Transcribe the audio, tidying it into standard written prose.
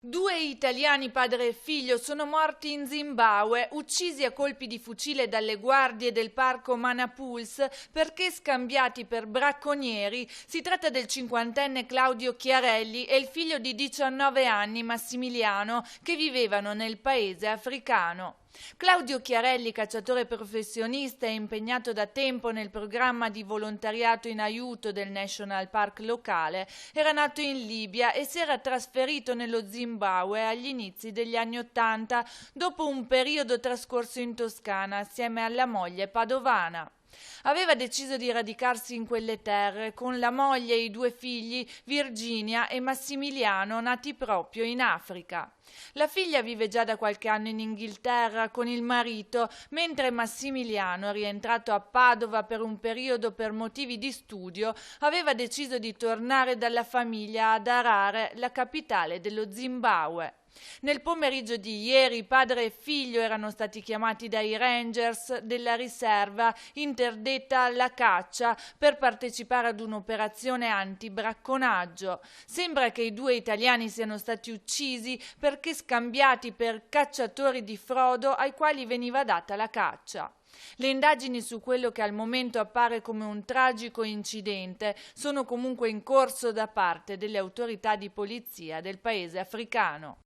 Due italiani, padre e figlio, sono morti in Zimbabwe, uccisi a colpi di fucile dalle guardie del parco Manapuls perché scambiati per bracconieri. Si tratta del cinquantenne Claudio Chiarelli e il figlio di 19 anni, Massimiliano, che vivevano nel paese africano. Claudio Chiarelli, cacciatore professionista e impegnato da tempo nel programma di volontariato in aiuto del National Park locale, era nato in Libia e si era trasferito nello Zimbabwe agli inizi degli anni '80, dopo un periodo trascorso in Toscana assieme alla moglie padovana. Aveva deciso di radicarsi in quelle terre con la moglie e i due figli, Virginia e Massimiliano, nati proprio in Africa. La figlia vive già da qualche anno in Inghilterra con il marito, mentre Massimiliano, rientrato a Padova per un periodo per motivi di studio, aveva deciso di tornare dalla famiglia ad Harare, la capitale dello Zimbabwe. Nel pomeriggio di ieri padre e figlio erano stati chiamati dai Rangers della riserva interdetta alla caccia per partecipare ad un'operazione anti-bracconaggio. Sembra che i due italiani siano stati uccisi perché scambiati per cacciatori di frodo ai quali veniva data la caccia. Le indagini su quello che al momento appare come un tragico incidente sono comunque in corso da parte delle autorità di polizia del paese africano.